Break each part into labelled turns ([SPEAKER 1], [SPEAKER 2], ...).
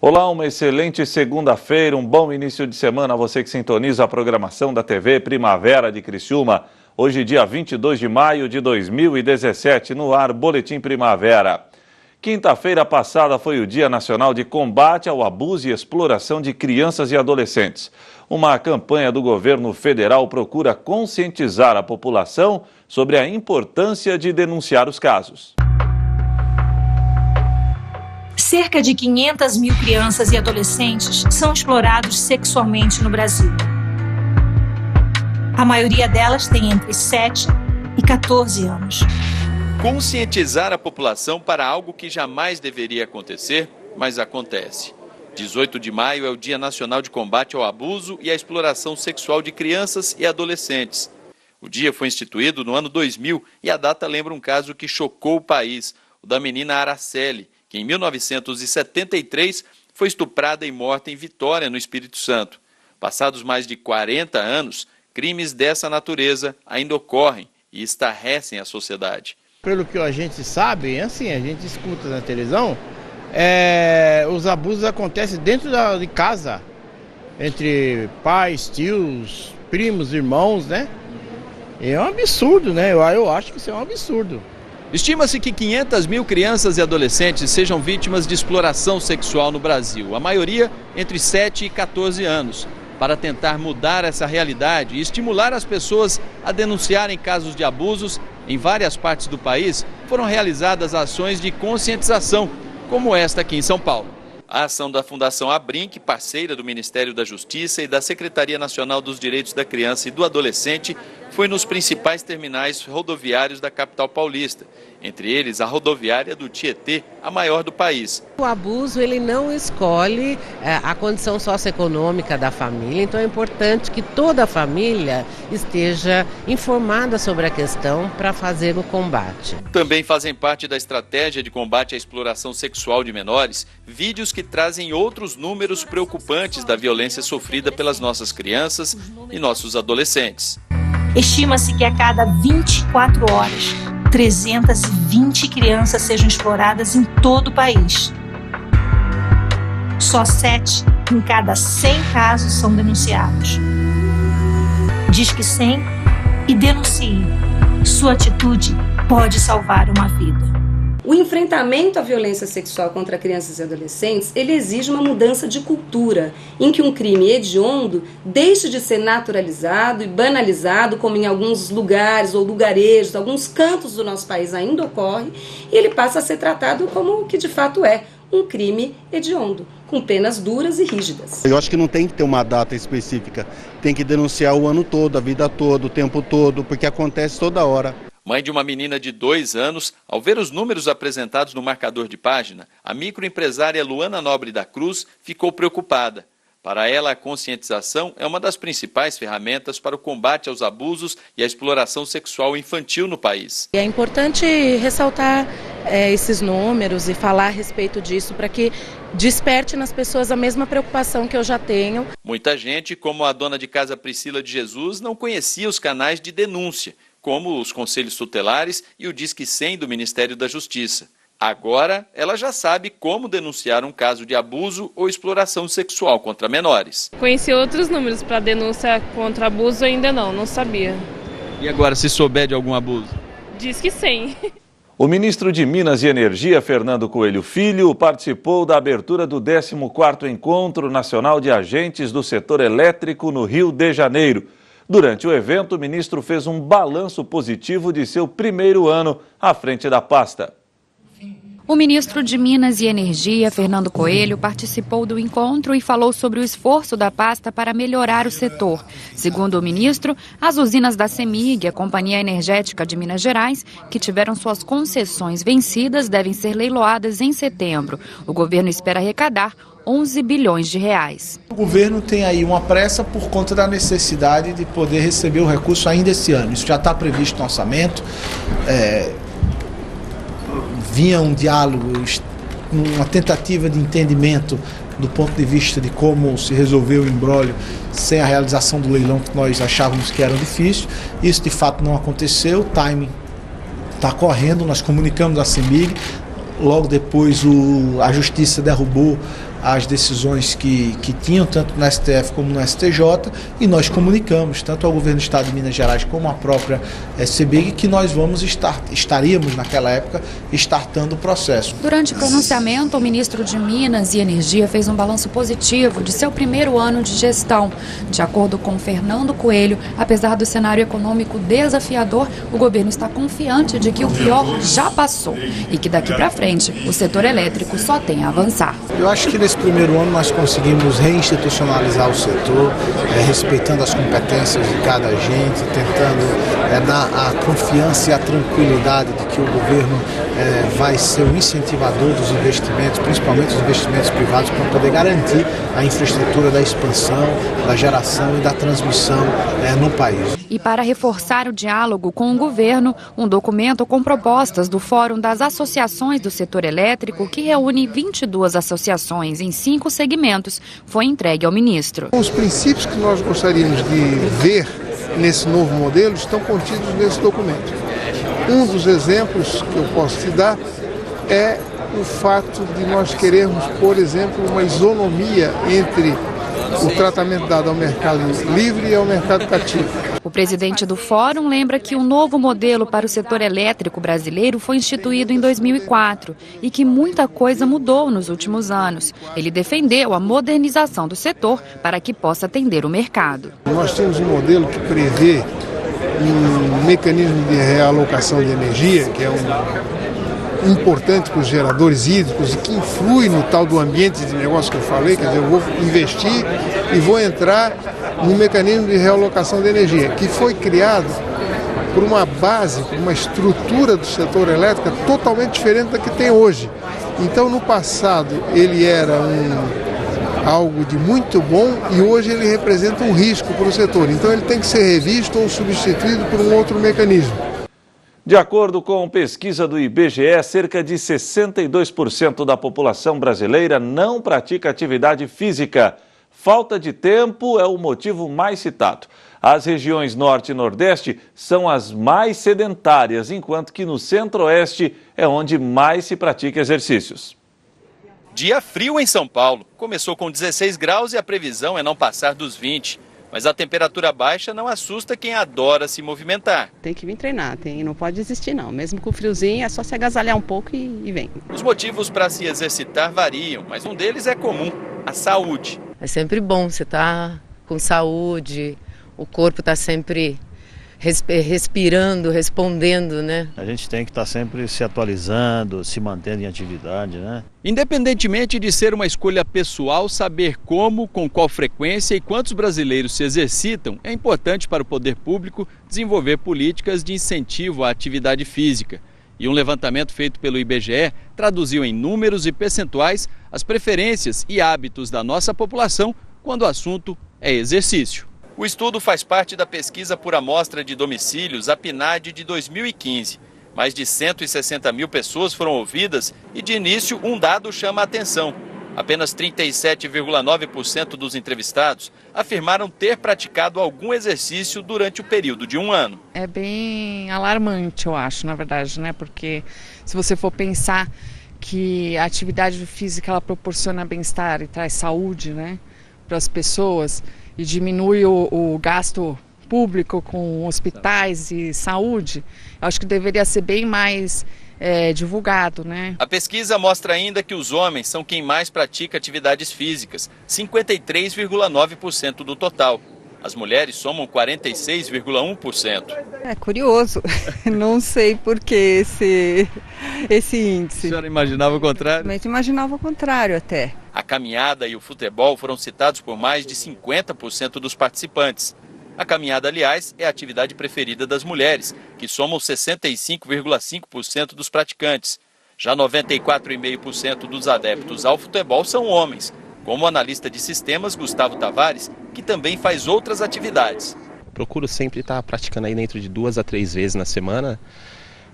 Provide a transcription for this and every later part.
[SPEAKER 1] Olá, uma excelente segunda-feira, um bom início de semana a você que sintoniza a programação da TV Primavera de Criciúma. Hoje, dia 22 de maio de 2017, no ar Boletim Primavera. Quinta-feira passada foi o Dia Nacional de Combate ao Abuso e Exploração de Crianças e Adolescentes. Uma campanha do governo federal procura conscientizar a população sobre a importância de denunciar os casos.
[SPEAKER 2] Cerca de 500 mil crianças e adolescentes são explorados sexualmente no Brasil. A maioria delas tem entre 7 e 14 anos.
[SPEAKER 3] Conscientizar a população para algo que jamais deveria acontecer, mas acontece. 18 de maio é o Dia Nacional de Combate ao Abuso e à Exploração Sexual de Crianças e Adolescentes. O dia foi instituído no ano 2000 e a data lembra um caso que chocou o país, o da menina Araceli, que em 1973 foi estuprada e morta em Vitória, no Espírito Santo. Passados mais de 40 anos, crimes dessa natureza ainda ocorrem e estarrecem a sociedade.
[SPEAKER 4] Pelo que a gente sabe, assim, a gente escuta na televisão, os abusos acontecem dentro de casa, entre pais, tios, primos, irmãos, né? É um absurdo, né? Eu acho que isso é um absurdo.
[SPEAKER 3] Estima-se que 500 mil crianças e adolescentes sejam vítimas de exploração sexual no Brasil, a maioria entre 7 e 14 anos. Para tentar mudar essa realidade e estimular as pessoas a denunciarem casos de abusos, em várias partes do país foram realizadas ações de conscientização, como esta aqui em São Paulo. A ação da Fundação Abrinq, parceira do Ministério da Justiça e da Secretaria Nacional dos Direitos da Criança e do Adolescente, foi nos principais terminais rodoviários da capital paulista, entre eles a rodoviária do Tietê, a maior do país.
[SPEAKER 5] O abuso ele não escolhe a condição socioeconômica da família, então é importante que toda a família esteja informada sobre a questão para fazer o combate.
[SPEAKER 3] Também fazem parte da estratégia de combate à exploração sexual de menores vídeos que trazem outros números preocupantes da violência sofrida pelas nossas crianças e nossos adolescentes.
[SPEAKER 2] Estima-se que a cada 24 horas, 320 crianças sejam exploradas em todo o país. Só 7 em cada 100 casos são denunciados. Disque 100 e denuncie. Sua atitude pode salvar uma vida.
[SPEAKER 6] O enfrentamento à violência sexual contra crianças e adolescentes, ele exige uma mudança de cultura, em que um crime hediondo deixe de ser naturalizado e banalizado, como em alguns lugares ou lugarejos, alguns cantos do nosso país ainda ocorre, e ele passa a ser tratado como o que de fato é, um crime hediondo, com penas duras e rígidas.
[SPEAKER 7] Eu acho que não tem que ter uma data específica, tem que denunciar o ano todo, a vida toda, o tempo todo, porque acontece toda hora.
[SPEAKER 3] Mãe de uma menina de 2 anos, ao ver os números apresentados no marcador de página, a microempresária Luana Nobre da Cruz ficou preocupada. Para ela, a conscientização é uma das principais ferramentas para o combate aos abusos e à exploração sexual infantil no país.
[SPEAKER 5] É importante ressaltar esses números e falar a respeito disso para que desperte nas pessoas a mesma preocupação que eu já tenho.
[SPEAKER 3] Muita gente, como a dona de casa Priscila de Jesus, não conhecia os canais de denúncia, como os conselhos tutelares e o Disque 100 do Ministério da Justiça. Agora, ela já sabe como denunciar um caso de abuso ou exploração sexual contra menores.
[SPEAKER 8] Conheci outros números para denúncia contra abuso, ainda não sabia.
[SPEAKER 3] E agora, se souber de algum abuso?
[SPEAKER 8] Disque 100.
[SPEAKER 1] O ministro de Minas e Energia, Fernando Coelho Filho, participou da abertura do 14º Encontro Nacional de Agentes do Setor Elétrico no Rio de Janeiro. Durante o evento, o ministro fez um balanço positivo de seu primeiro ano à frente da pasta.
[SPEAKER 9] O ministro de Minas e Energia, Fernando Coelho, participou do encontro e falou sobre o esforço da pasta para melhorar o setor. Segundo o ministro, as usinas da CEMIG, a Companhia Energética de Minas Gerais, que tiveram suas concessões vencidas, devem ser leiloadas em setembro. O governo espera arrecadar 11 bilhões de reais.
[SPEAKER 10] O governo tem aí uma pressa por conta da necessidade de poder receber o recurso ainda esse ano. Isso já está previsto no orçamento. Vinha um diálogo, uma tentativa de entendimento do ponto de vista de como se resolveu o imbróglio sem a realização do leilão que nós achávamos que era difícil. Isso de fato não aconteceu, o timing está correndo, nós comunicamos à CEMIG, logo depois a Justiça derrubou as decisões que tinham tanto no STF como no STJ, e nós comunicamos tanto ao governo do Estado de Minas Gerais como à própria CEBIG que nós estaríamos naquela época startando o processo.
[SPEAKER 9] Durante o pronunciamento, o ministro de Minas e Energia fez um balanço positivo de seu primeiro ano de gestão. De acordo com Fernando Coelho, apesar do cenário econômico desafiador, o governo está confiante de que o pior já passou e que daqui para frente o setor elétrico só tem a avançar.
[SPEAKER 10] Eu acho que nesse primeiro ano nós conseguimos reinstitucionalizar o setor, respeitando as competências de cada agente, tentando dar a confiança e a tranquilidade de que o governo vai ser o incentivador dos investimentos, principalmente os investimentos privados, para poder garantir a infraestrutura da expansão, da geração e da transmissão no país.
[SPEAKER 9] E para reforçar o diálogo com o governo, um documento com propostas do Fórum das Associações do Setor Elétrico, que reúne 22 associações em 5 segmentos, foi entregue ao ministro.
[SPEAKER 11] Os princípios que nós gostaríamos de ver nesse novo modelo estão contidos nesse documento. Um dos exemplos que eu posso te dar é o fato de nós querermos, por exemplo, uma isonomia entre o tratamento dado ao mercado livre e ao mercado cativo.
[SPEAKER 9] O presidente do Fórum lembra que o novo modelo para o setor elétrico brasileiro foi instituído em 2004 e que muita coisa mudou nos últimos anos. Ele defendeu a modernização do setor para que possa atender o mercado.
[SPEAKER 11] Nós temos um modelo que prevê um mecanismo de realocação de energia, que é importante para os geradores hídricos e que influi no tal do ambiente de negócio que eu falei, quer dizer, eu vou investir e vou entrar no mecanismo de realocação de energia, que foi criado por uma base, por uma estrutura do setor elétrico totalmente diferente da que tem hoje. Então, no passado, ele era algo de muito bom e hoje ele representa um risco para o setor. Então, ele tem que ser revisto ou substituído por um outro mecanismo.
[SPEAKER 1] De acordo com pesquisa do IBGE, cerca de 62% da população brasileira não pratica atividade física. Falta de tempo é o motivo mais citado. As regiões Norte e Nordeste são as mais sedentárias, enquanto que no Centro-Oeste é onde mais se pratica exercícios.
[SPEAKER 3] Dia frio em São Paulo. Começou com 16 graus e a previsão é não passar dos 20. Mas a temperatura baixa não assusta quem adora se movimentar.
[SPEAKER 12] Tem que vir treinar, não pode desistir não. Mesmo com o friozinho é só se agasalhar um pouco e vem.
[SPEAKER 3] Os motivos para se exercitar variam, mas um deles é comum, a saúde.
[SPEAKER 5] É sempre bom você estar com saúde, o corpo está sempre respirando, respondendo, né?
[SPEAKER 13] A gente tem que estar sempre se atualizando, se mantendo em atividade, né?
[SPEAKER 3] Independentemente de ser uma escolha pessoal, saber como, com qual frequência e quantos brasileiros se exercitam é importante para o poder público desenvolver políticas de incentivo à atividade física. E um levantamento feito pelo IBGE traduziu em números e percentuais as preferências e hábitos da nossa população quando o assunto é exercício. O estudo faz parte da pesquisa por amostra de domicílios, a PNAD, de 2015. Mais de 160 mil pessoas foram ouvidas e, de início, um dado chama a atenção. Apenas 37,9% dos entrevistados afirmaram ter praticado algum exercício durante o período de um ano.
[SPEAKER 14] É bem alarmante, eu acho, na verdade, né? Porque se você for pensar que a atividade física ela proporciona bem-estar e traz saúde, né, para as pessoas, e diminui o gasto público com hospitais e saúde, eu acho que deveria ser bem mais divulgado, né?
[SPEAKER 3] A pesquisa mostra ainda que os homens são quem mais pratica atividades físicas, 53,9% do total. As mulheres somam 46,1%.
[SPEAKER 15] É curioso, não sei por que esse índice.
[SPEAKER 3] A senhora imaginava o contrário?
[SPEAKER 15] Mas imaginava o contrário até.
[SPEAKER 3] A caminhada e o futebol foram citados por mais de 50% dos participantes. A caminhada, aliás, é a atividade preferida das mulheres, que somam 65,5% dos praticantes. Já 94,5% dos adeptos ao futebol são homens, como o analista de sistemas Gustavo Tavares, que também faz outras atividades.
[SPEAKER 16] Procuro sempre estar praticando aí dentro de 2 a 3 vezes na semana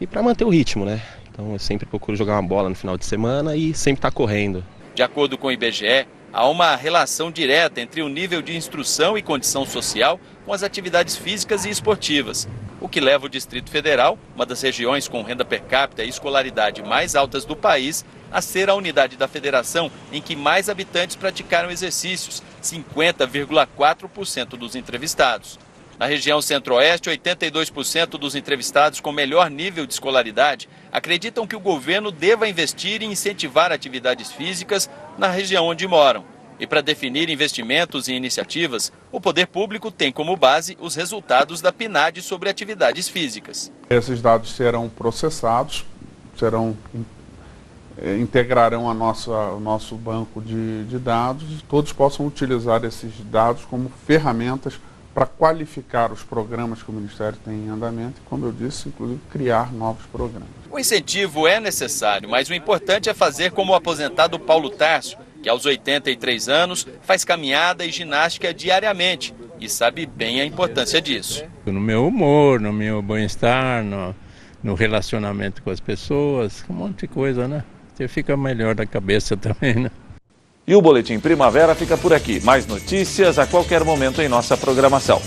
[SPEAKER 16] e para manter o ritmo, né? Então eu sempre procuro jogar uma bola no final de semana e sempre estar correndo.
[SPEAKER 3] De acordo com o IBGE, há uma relação direta entre o nível de instrução e condição social com as atividades físicas e esportivas, o que leva o Distrito Federal, uma das regiões com renda per capita e escolaridade mais altas do país, a ser a unidade da federação em que mais habitantes praticaram exercícios, 50,4% dos entrevistados. Na região centro-oeste, 82% dos entrevistados com melhor nível de escolaridade acreditam que o governo deva investir e incentivar atividades físicas na região onde moram. E para definir investimentos e iniciativas, o poder público tem como base os resultados da PNAD sobre atividades físicas.
[SPEAKER 17] Esses dados serão processados, integrarão o nosso banco de dados e todos possam utilizar esses dados como ferramentas para qualificar os programas que o Ministério tem em andamento e, como eu disse, inclusive criar novos programas.
[SPEAKER 3] O incentivo é necessário, mas o importante é fazer como o aposentado Paulo Tárcio, que aos 83 anos faz caminhada e ginástica diariamente e sabe bem a importância disso.
[SPEAKER 18] No meu humor, no meu bem-estar, no relacionamento com as pessoas, um monte de coisa, né? Você fica melhor da cabeça também, né?
[SPEAKER 1] E o Boletim Primavera fica por aqui. Mais notícias a qualquer momento em nossa programação.